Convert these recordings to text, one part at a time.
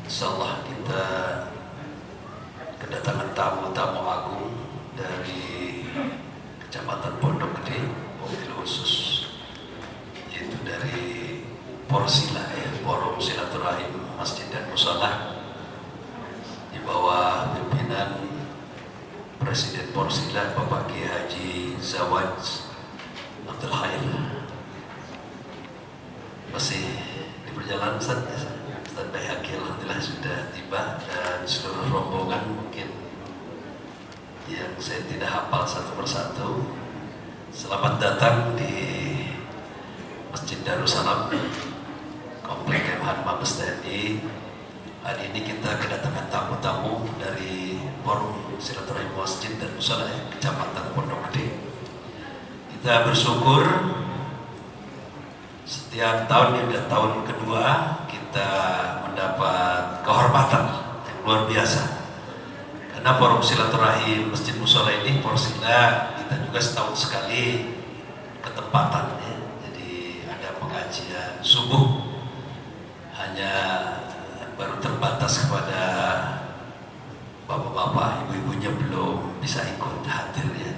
Insyaallah kita kedatangan tamu-tamu agung dari Kecamatan Pondok Gede, mobil khusus, yaitu dari Porsila, Forum Silaturahim Masjid dan Mushola, di bawah pimpinan Presiden Porsila Bapak Kiai Haji Zawad Abdul Khair. Masih di perjalanan Ustaz Bayhaqi alhamdulillah sudah tiba, dan seluruh rombongan mungkin yang saya tidak hafal satu persatu, selamat datang di Masjid Darussalam Komplek Kemhan Mabes TNI. Hari ini kita kedatangan tamu-tamu dari Forum Silaturahim Masjid dan Mushola Kecamatan Pondok Gede. Kita bersyukur setiap tahun ini tahun kedua kita mendapat kehormatan yang luar biasa, karena Forum Silaturahim Masjid Mushola ini Porsila kita juga setahun sekali ketempatan ya. Jadi ada pengajian subuh, hanya baru terbatas kepada bapak-bapak, ibu-ibunya belum bisa ikut hadir ya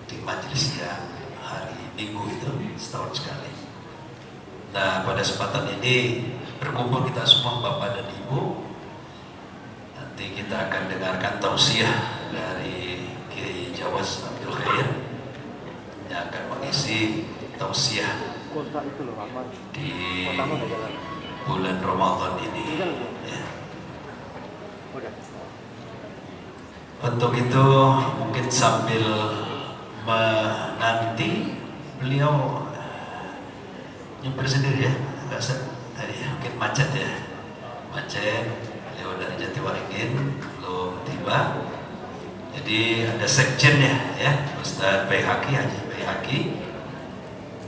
di majelis yang hari Minggu itu setahun sekali. Nah, pada kesempatan ini berkumpul kita semua bapak dan ibu. Nanti kita akan dengarkan tausiah dari Kiai Jawas Abdul Khair yang akan mengisi tausiah di bulan Ramadan ini ya. Untuk itu mungkin sambil menanti beliau nyumpir sendiri ya, agak tadi ya, mungkin macet ya, beliau dari Jatiwaringin belum tiba, jadi ada sekjennya ya, Ustaz Bayhaqi, Haji Bayhaqi.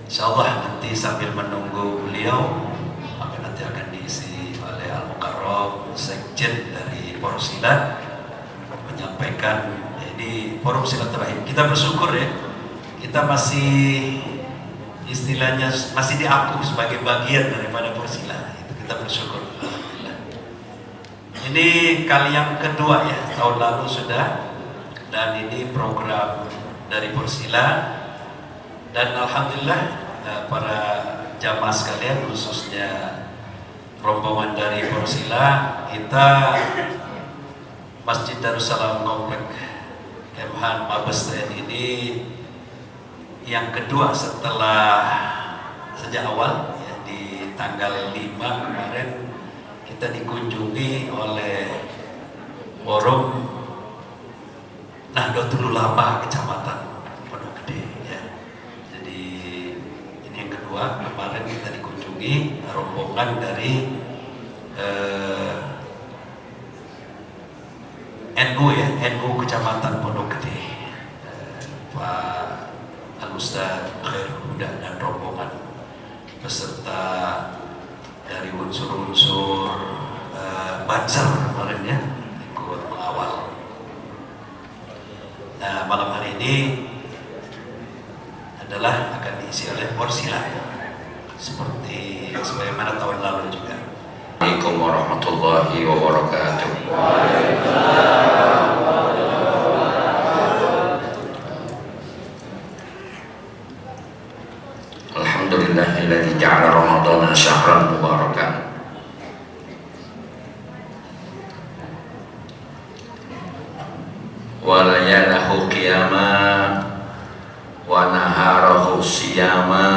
Insyaallah nanti sambil menunggu beliau nanti akan diisi oleh Al-Mukarram, sekjen dari Porsila, menyampaikan ini Forum Silaturahim. Kita bersyukur ya, kita masih istilahnya masih diakui sebagai bagian daripada Porsila. Itu kita bersyukur, alhamdulillah. Ini kali yang kedua ya, tahun lalu sudah, dan ini program dari Porsila, dan alhamdulillah para jamaah sekalian, khususnya rombongan dari Porsila, kita Masjid Darussalam Komplek Kemhan Mabes TNI ini yang kedua setelah sejak awal ya, di tanggal 5 kemarin kita dikunjungi oleh Forum Nahdlatul Ulama Kecamatan Pondok Gede ya. Jadi ini yang kedua, kemarin kita dikunjungi rombongan dari NU ya, NU Kecamatan Pondok Gede, Pak Al-Ustaz Khair Huda dan rombongan beserta dari unsur-unsur Bansar kemarin ya, ikut mengawal. Nah, malam hari ini adalah akan diisi oleh Porsila seperti sebagaimana tahun lalu juga. Assalamualaikum warahmatullahi wabarakatuh. Alhamdulillahilladzi ja'ala Ramadhana syahran mubarakan wa layalahu qiyama wa naharahu siyama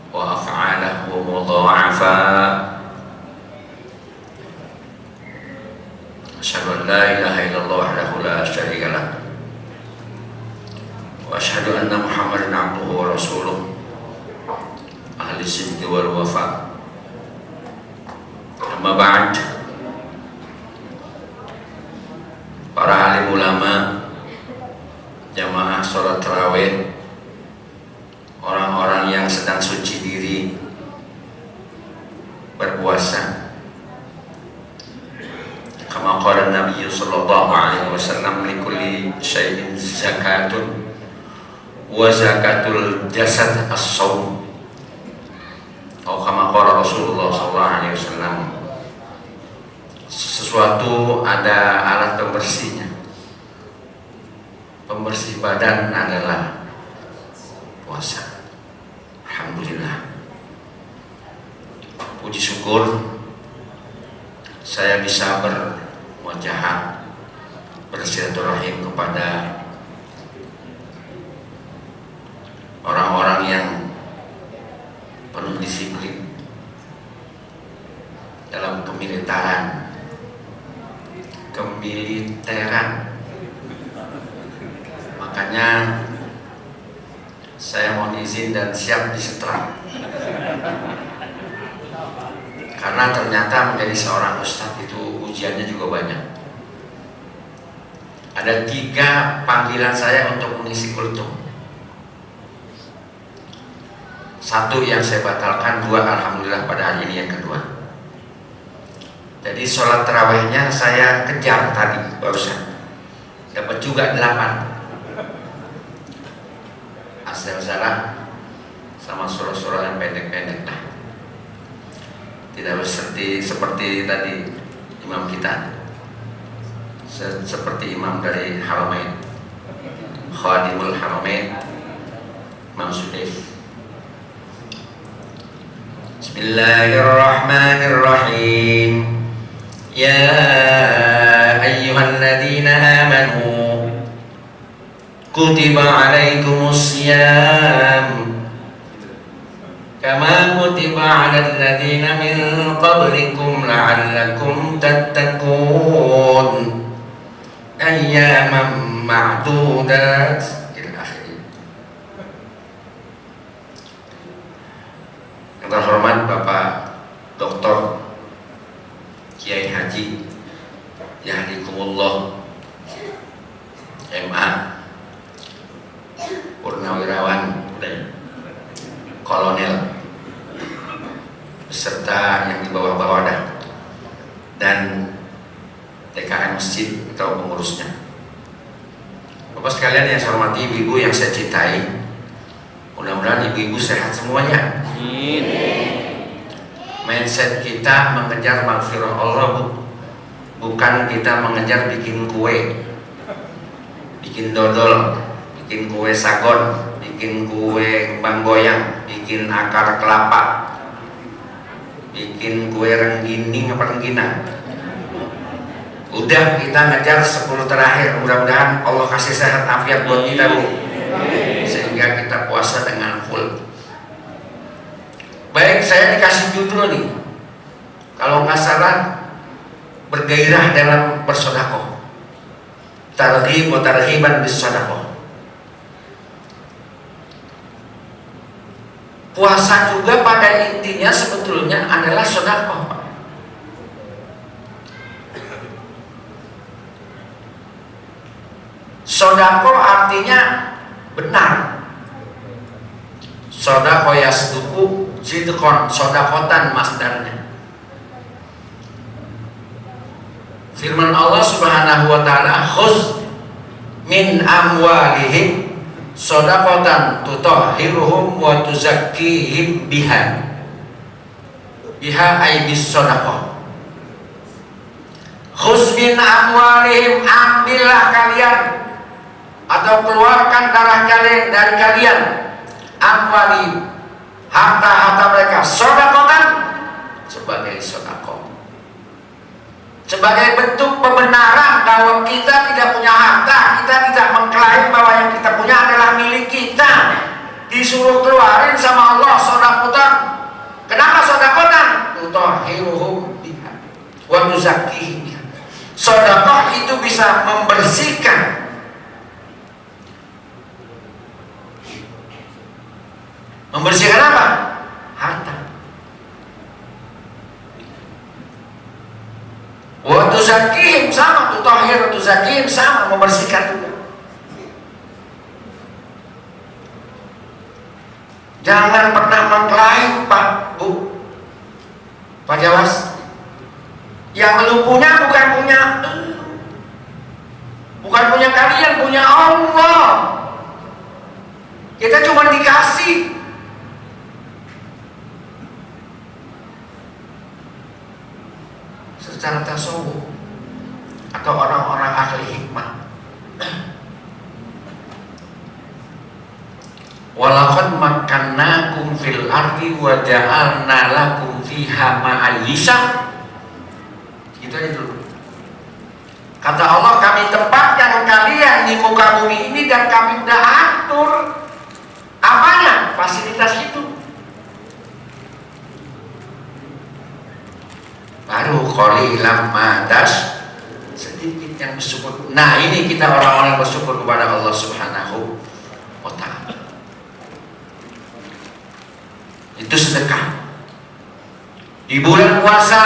wa af'alahu mudha'afa. Asyhadu an la ilaha illallah wahdahu la syarika lah wa asyhadu anna Muhammadan abduhu wa rasuluh ahli sidqi wal wafa. Amma ba'd. Para alim ulama, jamaah sholat tarawih, orang-orang yang sedang suci diri berpuasa, kama qala Nabi sallallahu alaihi wasallam, likulli syai'in zakatun wa zakatul jasad as-shaum. Atau kama qala Rasulullah sallallahu alaihi wasallam, sesuatu ada alat pembersihnya. Pembersih badan adalah puasa. Alhamdulillah. Puji syukur saya bisa bermujahat, bersilaturahim kepada orang-orang yang penuh disiplin dalam kemiliteran. Makanya saya mohon izin dan siap disetrap, karena ternyata menjadi seorang ustadz itu ujiannya juga banyak. Ada 3 panggilan saya untuk mengisi kultum. 1 yang saya batalkan, 2 alhamdulillah pada hari ini yang kedua. Jadi sholat tarawihnya saya kejar tadi barusan, dapat juga 8. Asal salah sama surah-surah yang pendek-pendek lah. Tidak seperti tadi imam kita, seperti imam dari Haramain, Khadimul Haramain, Imam Sudais. Bismillahirrahmanirrahim. Ya ayyuhalladzina amanu kutiba alaikumus syiyam kama kutiba 'alal ladzina min qablikum la'allakum tattaqun ayyaman ma'dudat ila akhir. Yang terhormat Bapak Dr. Kiai Haji Yahdikumullah MA, Purnawirawan dan Kolonel beserta yang di bawah-bawah dan TKM masjid atau pengurusnya. Bapak sekalian yang saya hormati, ibu-ibu yang saya cintai, mudah-mudahan ibu-ibu sehat semuanya. Mindset kita mengejar maghfirah Allah, bukan kita mengejar bikin kue, bikin dodol, bikin kue sagon, bikin kue kembang goyang, bikin akar kelapa, bikin kue renggining apa rengginang. Udah, kita ngejar 10 terakhir. Mudah-mudahan Allah kasih sehat afiat buat kita, Bu, sehingga kita puasa dengan full. Baik, saya dikasih judul nih, kalau nggak salah, bergairah dalam bersedekah. Targhib wa tarhiban bis sedekah. Puasa juga pada intinya sebetulnya adalah sedekah. Sedekah artinya benar. Sedekah yasduqu zidqan, sodakotan masdarnya. Firman Allah Subhanahu wa taala, khuz min amwalihim sodakotan tutahhiruhum wa tuzakkihim biha ay bis sodakoh. Khuz min amwalihim, ambillah kalian atau keluarkan darah kalian dari kalian, amwalihim, harta-harta mereka, sodakotan, sebagai sodako, sebagai bentuk pembenaran bahwa kita tidak punya harta, kita tidak mengklaim bahwa yang kita punya adalah milik kita. Disuruh keluarin sama Allah sodakotan. Kenapa sodakotan? Tutahhiruhum biha wa tuzakkihim biha. Sodakoh itu bisa membersihkan. Membersihkan apa? Harta. Wa tuzakkihim sama, tutahhir tuzakkihim sama, membersihkan juga. Jangan pernah mengklaim, Pak, Bu, Pak Jawas, yang lu punya bukan punya kalian, punya Allah. Kita cuma dikasih. Secara tasawuf, atau orang-orang ahli hikmah. Walaqad makkannakum fil ardi wa ja'alna lakum fiha ma'ayisha. Gitu aja dulu. Kata Allah, kami tempatkan kalian di muka bumi ini dan kami udah atur apanya? Fasilitas itu. Baru qalilan madas, sedikit yang bersyukur. Nah, ini kita orang-orang bersyukur kepada Allah Subhanahu wa ta'ala. Itu sedekah. Di bulan puasa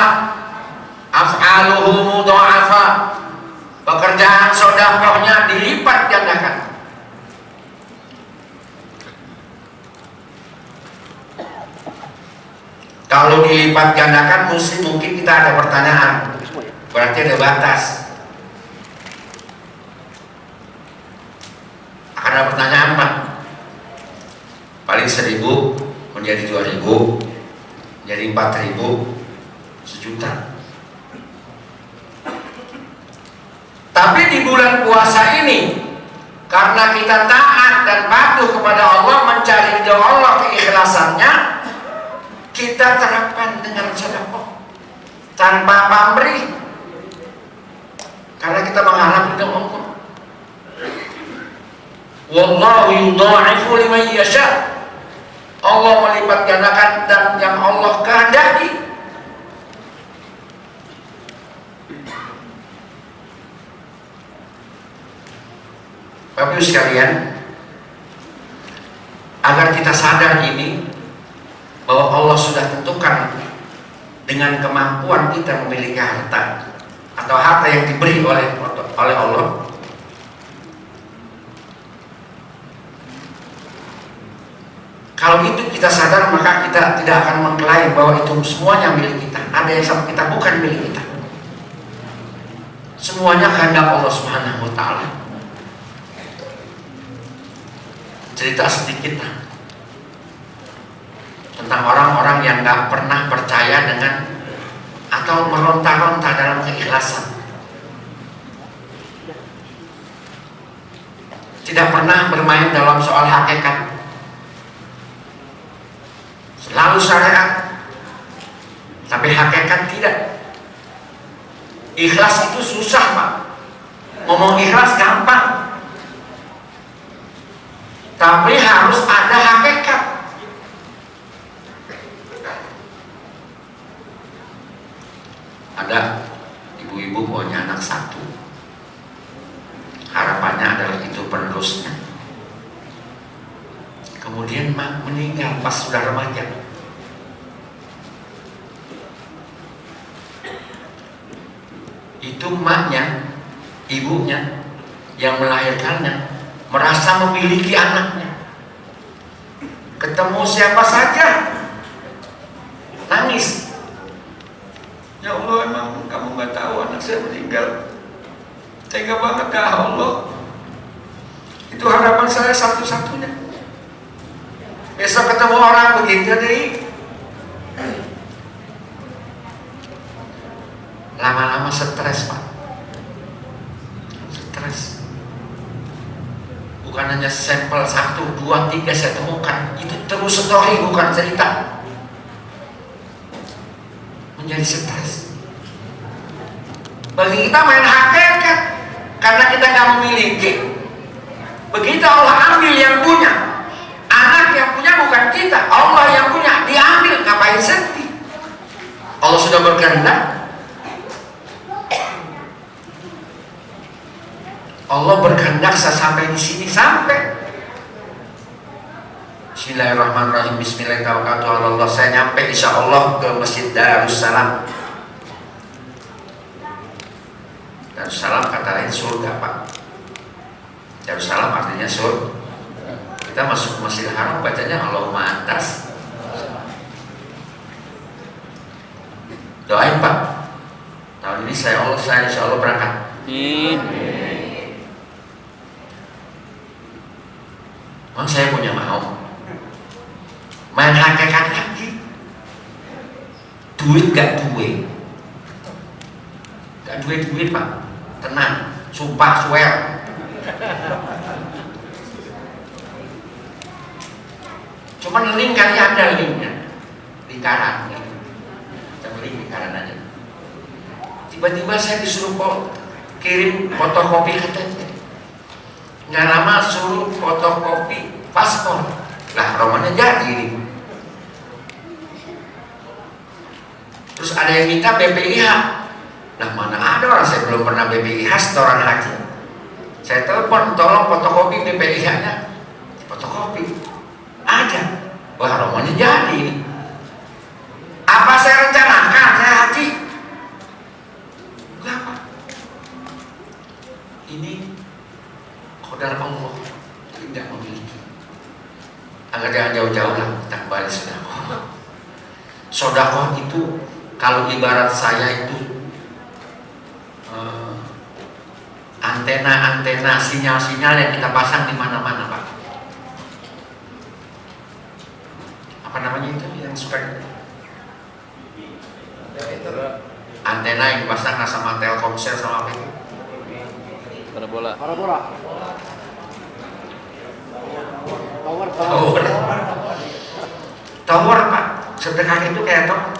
af'aluhu mudha'afa, pekerjaan sedekahnya dilipat gandakan. Kalau dilipat gandakan mungkin kita ada pertanyaan, berarti ada batas. Akan ada pertanyaan Pak, paling 1.000 menjadi 2.000, jadi 4.000, 1.000.000. Tapi di bulan puasa ini, karena kita taat dan patuh kepada Allah, mencari ridho Allah, keikhlasannya, kita terapkan dengan sedekah tanpa pamrih, karena kita mengharap ridho Allah. Wallahu yudha'ifu liman yasha. Allah melipat gandakan dan yang Allah kehendaki. Bapak Ibu sekalian, agar kita sadar ini, bahwa Allah sudah tentukan dengan kemampuan kita memiliki harta atau harta yang diberi oleh Allah. Kalau itu kita sadar, maka kita tidak akan mengklaim bahwa itu semuanya milik kita. Ada yang sama kita bukan milik kita. Semuanya kehendak Allah Subhanahu wa ta'ala. Cerita sedikit tentang orang-orang yang gak pernah percaya dengan atau meronta-ronta dalam keikhlasan. Tidak pernah bermain dalam soal hakikat. Selalu syariat, tapi hakikat tidak. Ikhlas itu susah Pak. Ngomong ikhlas gampang, tapi harus ada hakikat. Ada ibu-ibu punya anak satu, harapannya adalah itu penerusnya. Kemudian meninggal pas sudah remaja. Itu emaknya, ibunya yang melahirkannya merasa memiliki anaknya. Ketemu siapa saja nangis. Ya Allah, emang kamu nggak tahu anak saya meninggal? Tega banget ya Allah. Itu harapan saya satu-satunya. Besok ketemu orang begitu deh, lama-lama stres Pak. Stres. Bukan hanya sampel 1, 2, 3 saya temukan, itu terus story, bukan cerita. Menjadi stres. Bagi kita main hakikat, karena kita nggak memiliki. Begitu Allah ambil yang punya. Anak yang punya bukan kita, Allah yang punya, diambil, ngapain sedih? Allah sudah berkehendak. Allah berkehendak saya sampai di sini, sampai. Bismillahirrahmanirrahim. Bismillahirrahmanirrahim. Saya nyampe insya Allah ke Masjid Darussalam. Darussalam kata lain surga Pak. Darussalam artinya surga. Kita masuk ke Masjidil Haram, bacanya Allahumma atas. Doain Pak, tahun ini saya insya Allah berangkat. Memang saya punya mau main hakikat lagi. Duit gak duit Pak, tenang, sumpah swear. Cuman link kali ada linknya, lingkaran, kita link lingkaran aja. Tiba-tiba saya disuruh kirim fotokopi KTP, nggak lama suruh fotokopi paspor, lah romannya jadi ini. Terus ada yang minta BPIH, nah mana ada orang, saya belum pernah BPIH setoran haji. Saya telepon, tolong fotokopi BPIH-nya, fotokopi, ada, wah romannya jadi. Apa saya rencanakan saya haji? Enggak Pak, ini qadar Allah tidak memiliki. Agar jangan jauh-jauh lah kita kembali sedekah. Sedekah itu kalau ibarat saya itu antena-antena sinyal-sinyal yang kita pasang di mana-mana Pak. Apa namanya itu yang suka antena yang dipasang sama Telkomsel sama apa itu? Parabola. Tower Pak. Sedekah itu kayak tower.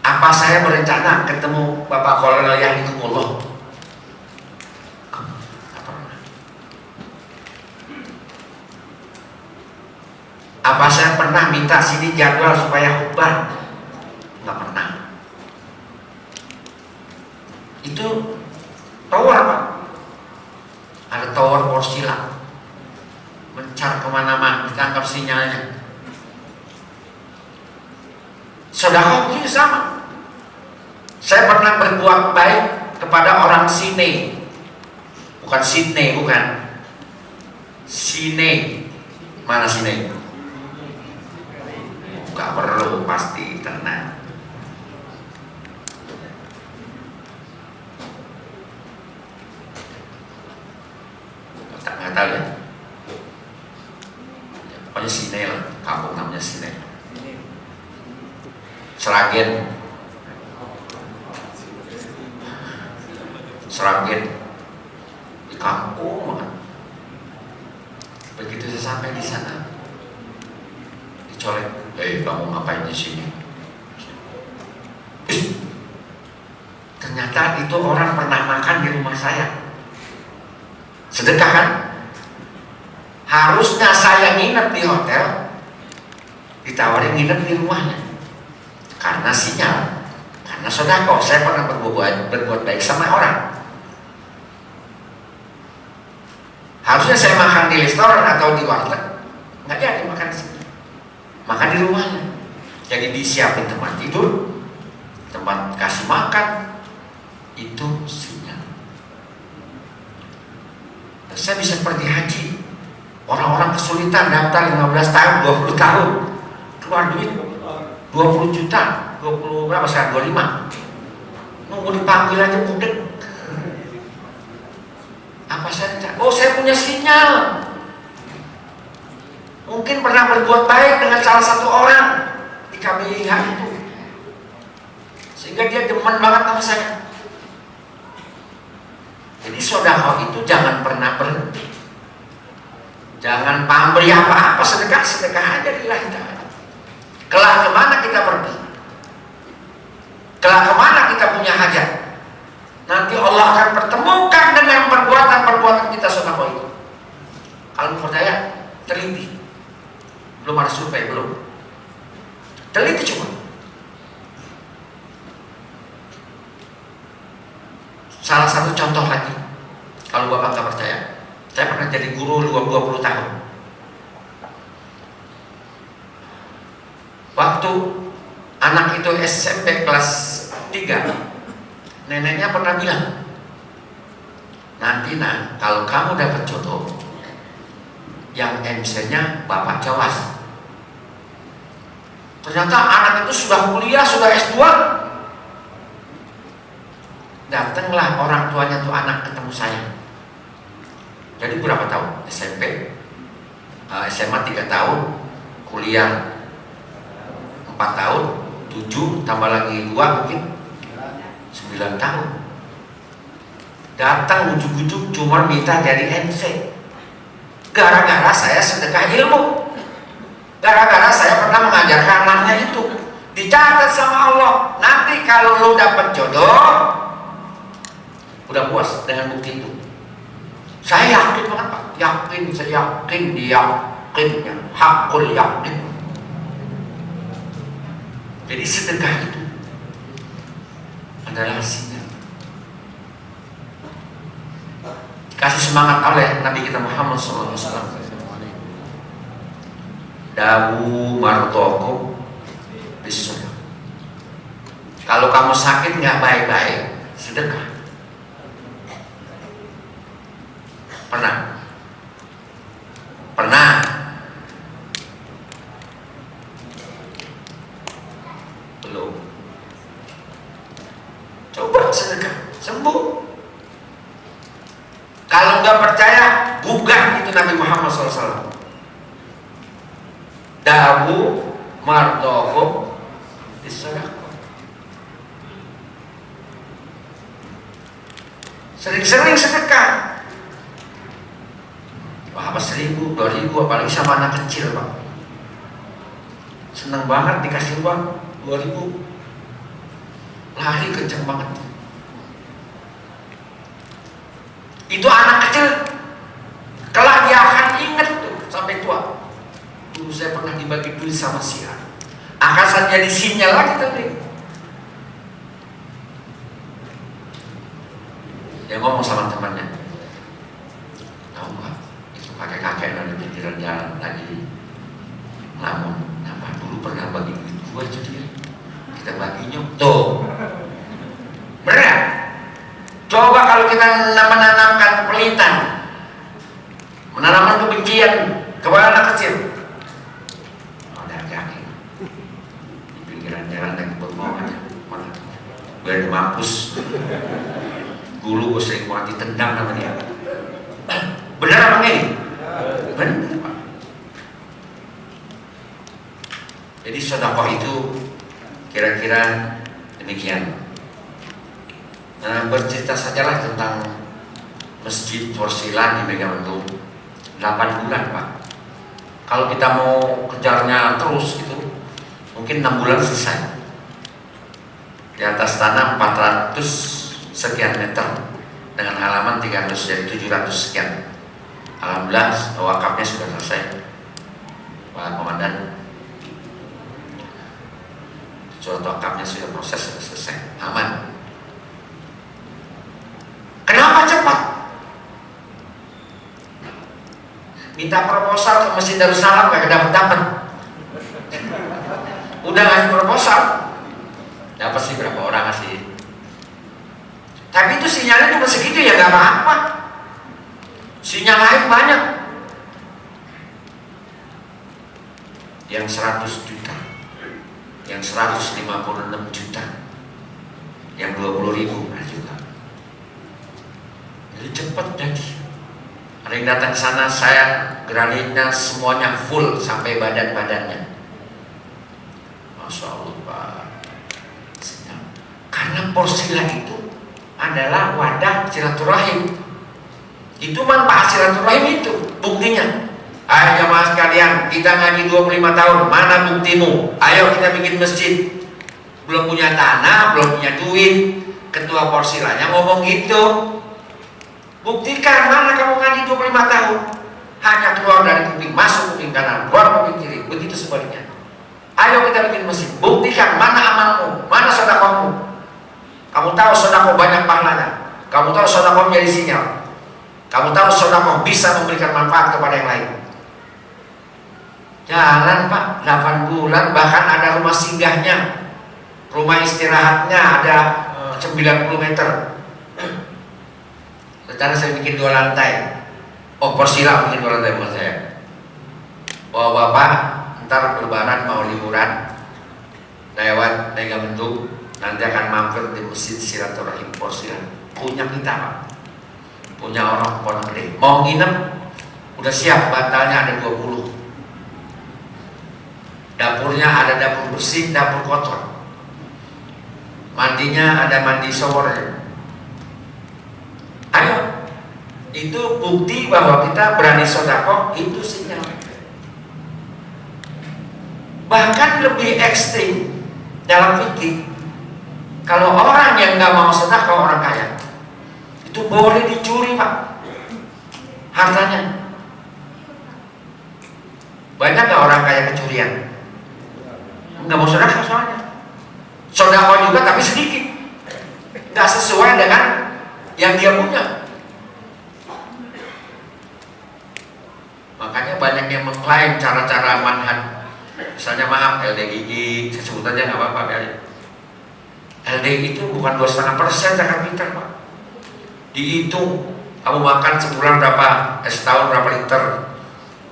Apa saya berencana ketemu Bapak Kolonel Yahikumullah? Apa saya pernah minta sini jadwal supaya khutbah? Nggak pernah. Itu tower Pak. Ada tower porsilat, mencar kemana-mana, ditangkap sinyalnya. Sedekah ini sama. Saya pernah berbuat baik kepada orang Sine, bukan Sydney, bukan Sine. Mana Sine? Gak perlu, pasti tenang. Nggak tahu ya. Pokoknya Sine lah, kampung namanya Sine. Seragen di kampung banget. Begitu saya sampai di sana, dicolek, kamu ngapain di sini? Ternyata itu orang pernah makan di rumah saya. Sedekah kan? Harusnya saya nginep di hotel, ditawarin nginep di rumahnya. Karena sinyal, karena sedekah. Saya pernah berbuat baik sama orang. Harusnya saya makan di restoran atau di warteg, nggak jadi makan di sini. Makan di rumahnya. Jadi disiapin tempat tidur, tempat kasih makan, itu sinyal. Terus saya bisa pergi haji. Orang-orang kesulitan daftar 15 tahun, 20 tahun, keluar duit 20 juta, 20 berapa sekarang? 25. Nunggu dipanggil aja budek. Apa saja? Oh, saya punya sinyal. Mungkin pernah berbuat baik dengan salah satu orang di KBIH itu, sehingga dia demen banget sama saya. Jadi sedekah itu jangan pernah berhenti. Jangan pamrih apa-apa, sedekah aja lillahi ta'ala. Kelak kemana kita pergi? Kelak kemana kita punya hajat? Nanti Allah akan pertemukan dengan perbuatan-perbuatan kita sedekah itu. Kalau percaya, teliti. Belum ada survei, belum. Teliti cuma. Salah satu contoh lagi, kalau Bapak nggak percaya, saya pernah jadi guru 20 tahun. Waktu anak itu SMP kelas 3, neneknya pernah bilang, nanti kalau kamu dapat jodoh, yang MC-nya Bapak Jawas. Ternyata anak itu sudah kuliah, sudah S2. Datanglah orang tuanya tuh anak ketemu saya. Jadi berapa tahun? SMP, SMA 3 tahun, kuliah 4 tahun, 7 tambah lagi 2 mungkin 9 tahun. Datang ujuk-ujuk cuma minta jadi MC. Gara-gara saya sedekah ilmu. Gara-gara saya pernah mengajarkan anaknya itu. Dicatat sama Allah. Nanti kalau lo dapat jodoh, udah puas dengan bukti itu. Saya yakin banget Pak. Yakin, saya yakin, dia yakinnya. Hakul yakin. Jadi sedekah itu adalah hasilnya. Kasih semangat oleh Nabi kita Muhammad SAW. Dawu martoko bisul. Kalau kamu sakit nggak baik-baik, sedekah. Pernah? Pernah? Belum. Coba sedekah, sembuh. Kalau nggak percaya, gugah itu Nabi Muhammad SAW. Dawu mardohum disedekah. Sering-sering sedekah. Wah, apa 1.000, 2.000, apalagi sama anak kecil Pak. Seneng banget dikasih uang 2.000. Lari kenceng banget. Itu anak kecil, kelak dia akan ingat tuh sampai tua. Dulu saya pernah dibagi duit sama si A. Akan jadi sinyal lagi tadi. Dia ngomong sama temannya, tahu nggak? Itu kakek-kakek ada di pinggiran jalan lagi ngelamun. Nama dulu pernah bagi duit gua itu dia. Kita baginya tuh. Bener? Coba kalau kita menanamkan pelitan, menanamkan kebencian kepada anak kecil, ada yakin di pinggiran jalan dan berbohong aja, mana biar mampus. Dulu gue sering banget ditendang sama dia. Benar apa ini? Benar Pak. Jadi sedekah itu kira-kira demikian. Nah, bercerita sajalah tentang masjid porsilan di Megamendung 8 bulan Pak. Kalau kita mau kejarnya terus gitu, mungkin 6 bulan selesai. Di atas tanah 400 sekian meter dengan halaman 300, jadi 700 sekian. Alhamdulillah wakafnya sudah selesai Pak Komandan. Surat wakafnya sudah proses, sudah selesai, aman. Kenapa cepat? Minta proposal ke Masjid Darussalam gak dapat. Udah ngasih proposal, dapat sih berapa orang ngasih. Tapi itu sinyalnya cuma segitu ya, gak apa-apa. Sinyal lain banyak. Yang 100 juta, yang 156 juta, yang 20.000 juga. Jadi cepat jadi. Ada yang datang ke sana, saya granitnya semuanya full sampai badan-badannya. Masya Allah Pak. Karena porsilah itu adalah wadah silaturahim. Itu manfaat silaturahim itu buktinya. Ayo jamaah sekalian, kita ngaji 25 tahun, mana buktimu? Ayo kita bikin masjid. Belum punya tanah, belum punya duit. Ketua porsilanya ngomong gitu. Buktikan mana kamu ngaji 25 tahun. Hanya keluar dari kuping, masuk kuping kanan, keluar kuping kiri. Begitu sebaliknya. Ayo kita bikin masjid. Buktikan mana amalmu, mana sedekahmu. Kamu tahu sedekah banyak pahalanya. Kamu tahu sedekah menjadi sinyal. Kamu tahu sedekah bisa memberikan manfaat kepada yang lain. Jalan Pak, 8 bulan, bahkan ada rumah singgahnya, rumah istirahatnya ada 90 meter. Sekarang saya bikin 2 lantai. Oh, porsilah bikin 2 lantai buat saya. Bawa bapak, ntar lebaran mau liburan, lewat Megamendung, nanti akan mampir di Masjid Silaturahim Porsilan. Punya kita Pak, punya orang Pondok Gede. Mau nginep, udah siap, bantalnya ada 20. Dapurnya ada dapur bersih, dapur kotor. mandinya ada mandi shower. Ayo, itu bukti bahwa kita berani sedekah, itu sinyal. Bahkan lebih ekstrim dalam fikih, kalau orang yang nggak mau sedekah, orang kaya, itu boleh dicuri Pak hartanya. Banyak nggak orang kaya kecurian? Nggak mau sedekah soalnya. Sedekah juga tapi sedikit, nggak sesuai dengan yang dia punya. Makanya banyak yang mengklaim cara-cara manhaj. Misalnya maaf, LDGI, saya sebut aja nggak apa-apa ya. LDGI itu bukan 2,5% zakat fitrah Pak. Dihitung, kamu makan sebulan berapa, setahun berapa liter,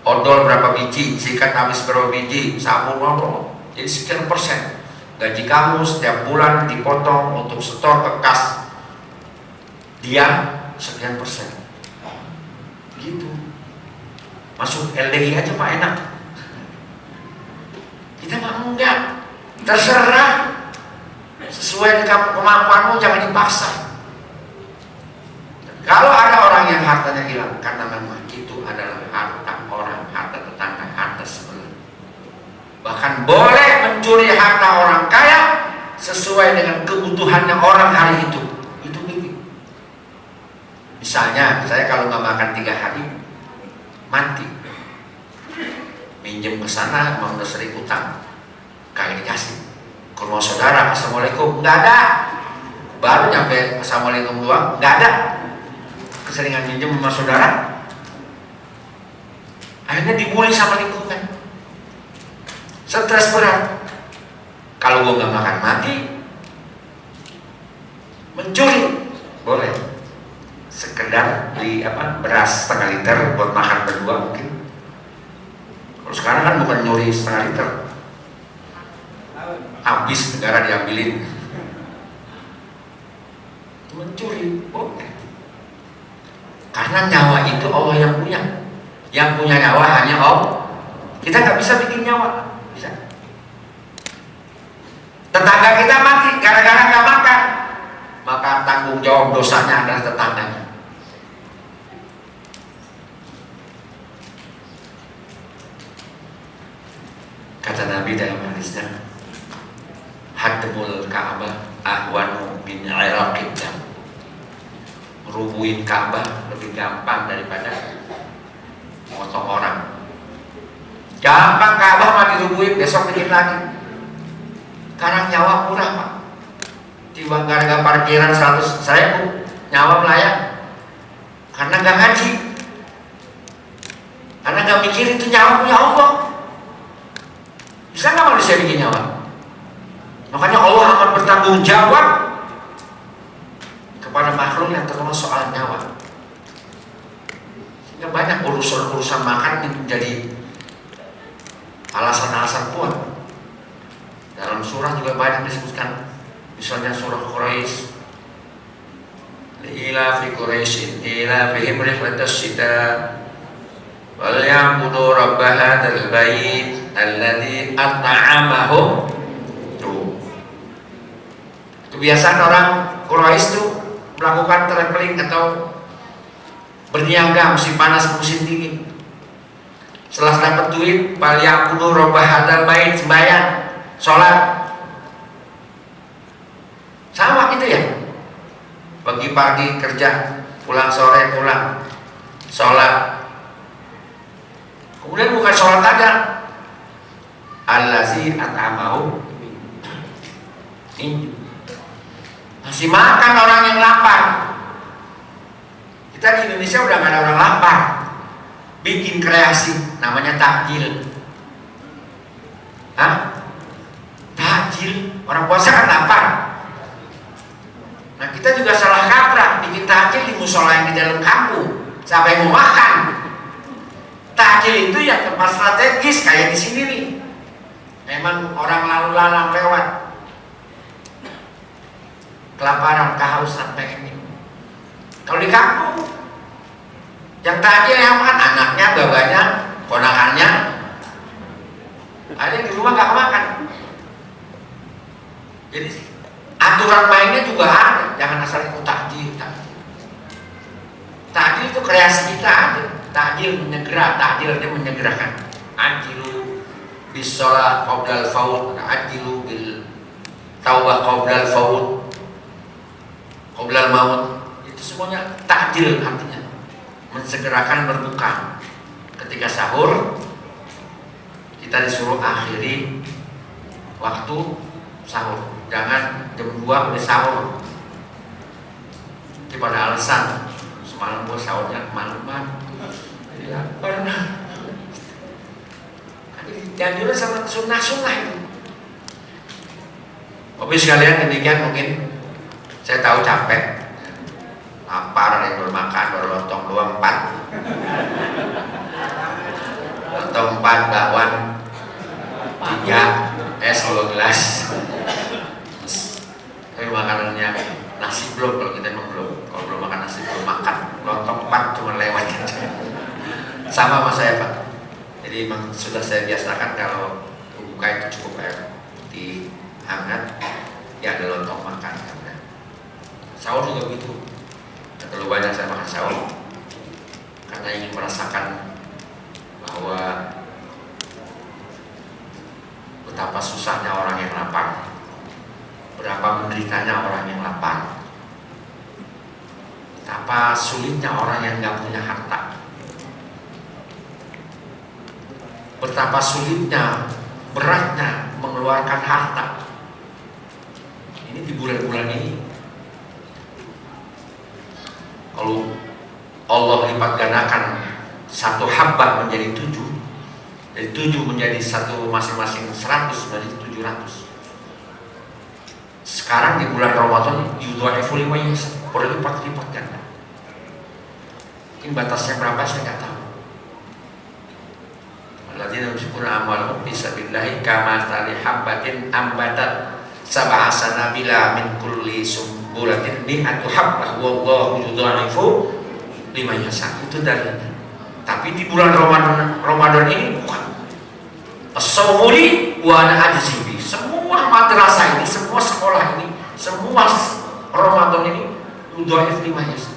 odol berapa biji, sikat habis berapa biji, sabun berapa, jadi sekian persen. Gaji kamu setiap bulan dipotong untuk setor ke kas dia sekian persen. Gitu. Masuk LDGI aja Pak enak. Kita enggak, terserah, sesuai dengan kemampuanmu, jangan dipaksa. Kalau ada orang yang hartanya hilang karena memang itu adalah harta orang, harta tetangga, harta sebelah, bahkan boleh mencuri harta orang kaya sesuai dengan kebutuhannya orang hari itu begini. Misalnya saya kalau nggak makan 3 hari mati, minjem ke sana mau sering utang, kagak dikasih. Ke rumah saudara, assalamualaikum, nggak ada. Baru nyampe assalamualaikum doang, nggak ada. Keseringan minjem sama saudara, akhirnya dibully sama lingkungan, stres berat. Kalau gua nggak makan mati, mencuri boleh, sekedar beli beras setengah liter buat makan berdua mungkin. Kalau sekarang kan bukan nyuri setengah liter, habis negara diambilin. Mencuri boleh, karena nyawa itu Allah yang punya. Yang punya nyawa hanya Allah. Kita nggak bisa bikin nyawa, bisa. Tetangga kita mati gara-gara nggak makan, maka tanggung jawab dosanya adalah tetangganya. Kata Nabi dalam hadisnya, hadmul Ka'bah ahwanu min iraqid dam. Rubuhin Ka'bah lebih gampang daripada motong orang. Gampang Ka'bah mah dirubuhin, besok bikin lagi. Karena nyawa murah Pak. Tiba gara-gara parkiran 100.000, nyawa melayang. Karena gak ngaji, karena gak mikir itu nyawa punya Allah. Bisa gak manusia bikin nyawa? Makanya Allah akan bertanggung jawab kepada makhluk yang terlalu soal nyawa. Sehingga banyak urusan makan itu menjadi alasan-alasan kuat. Dalam surah juga banyak disebutkan, misalnya surah Quraisy, ila fi Quraisyin ila fihim rihlatas syita wal ya'budu rabb hadzal bait alladzi at'amahum. Kebiasaan orang Quraisy tuh melakukan traveling atau berniaga musim panas musim dingin. Setelah dapat duit, wal ya'budu rabb hadzal bait, sembahyang, sholat, sama gitu ya. Pagi-pagi kerja, pulang sore pulang, sholat. Kemudian bukan sholat aja, allazi at'amahu, masih makan orang yang lapar. Kita di Indonesia udah gak ada orang lapar, bikin kreasi namanya takjil. Takjil, orang puasa kan lapar. Nah kita juga salah kaprah, bikin takjil di musola yang di dalam kampung. Siapa yang mau makan? Takjil itu yang tempat strategis kayak di sini nih. Memang orang lalu lalang lewat, kelaparan, kehausan, pengen minum. Kalau di kampung, yang takjil yang makan anaknya, babanya, ponakannya. Ada yang di rumah gak makan. Jadi aturan mainnya juga ada, jangan asal ikut takjil. Takjil itu kreasi kita aja. Takjil menyegerakan. Ajilu bis shalah qabla al-faut, ajilu bil taubah qabla al-faut, qabla al-maut. Itu semuanya takjil artinya mensegerakan berbuka. Ketika sahur kita disuruh akhiri waktu sahur. Jangan jam 2 udah sahur. Itu pada alasan semalam gua sahurnya kemalaman, jadi lapar. Dianjurkan sama sunnah itu. Tapi sekalian demikian, mungkin saya tahu capek, lapar, ada yang belum makan, baru lontong doang 4. Lontong 4, bakwan 3, es 2 gelas. Tapi makanannya nasi belum, kalau kita emang belum. Kalau belum makan nasi belum makan. Lontong 4 cuma lewat aja. Sama sama saya Pak. Jadi memang sudah saya biasakan kalau buka itu cukup air putih hangat, ya ada lontong makan. Sahur juga begitu. Dan terlalu banyak saya makan sahur karena ingin merasakan bahwa betapa susahnya orang yang lapar, berapa menderitanya orang yang lapar, betapa sulitnya orang yang nggak punya harta, betapa sulitnya, beratnya mengeluarkan harta. Ini di bulan-bulan ini, kalau Allah lipat gandakan satu habbah menjadi 7, dari 7 menjadi satu masing-masing 100 menjadi 700. Sekarang di bulan Ramadan yudha'ifu liman yasha, berlipat-lipat ganda. Ini batasnya berapa saya nggak tahu. Alladzina yunfiquna amwalahum fi sabilillahi kamathali habbatin ambatat sab'a sanabila min kulli sumbulatin mi'atu habbah wallahu yudha'ifu liman yasha. Itu dalilnya. Tapi di bulan Ramadan ini bukan. As-sawmuli wa ana ajzibi. Semua madrasah ini, semua sekolah ini, semua Ramadan ini yudhaif liman yasha.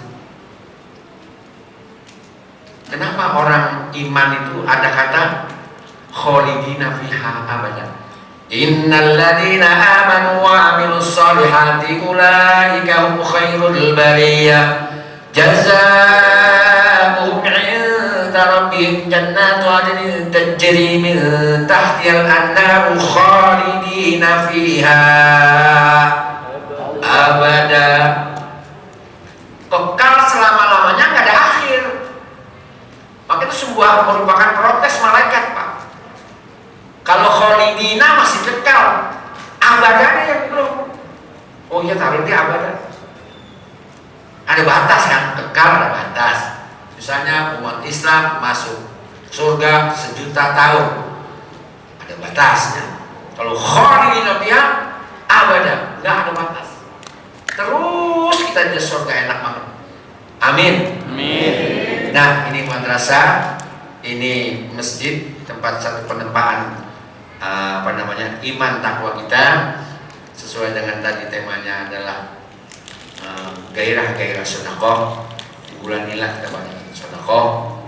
Kenapa orang iman itu ada kata khalidina fiha abada? Innal ladzina amanu wa 'amilus solihati ulaika hum khairul bariyah. Jazaa'uhum 'inda rabbihim jannatu 'adnin tajri min tahtihal anharu khalidina fiha abada. Kekal selama-lamanya, nggak ada akhir. Maka itu sebuah merupakan protes malaikat Pak. Kalau khalidina masih kekal, abadanya yang belum. Oh iya, taruh di abadan. Ada batas kan, kekal ada batas. Misalnya umat Islam masuk surga 1.000.000 tahun, ada batasnya. Kalau khalidina fiha abada, nggak ada batas. Terus kita di surga enak banget. Amin. Amin. Nah, ini madrasah, ini masjid, tempat satu penempaan iman takwa kita, sesuai dengan tadi temanya adalah gairah sedekah. Di bulan inilah kita banyak sedekah.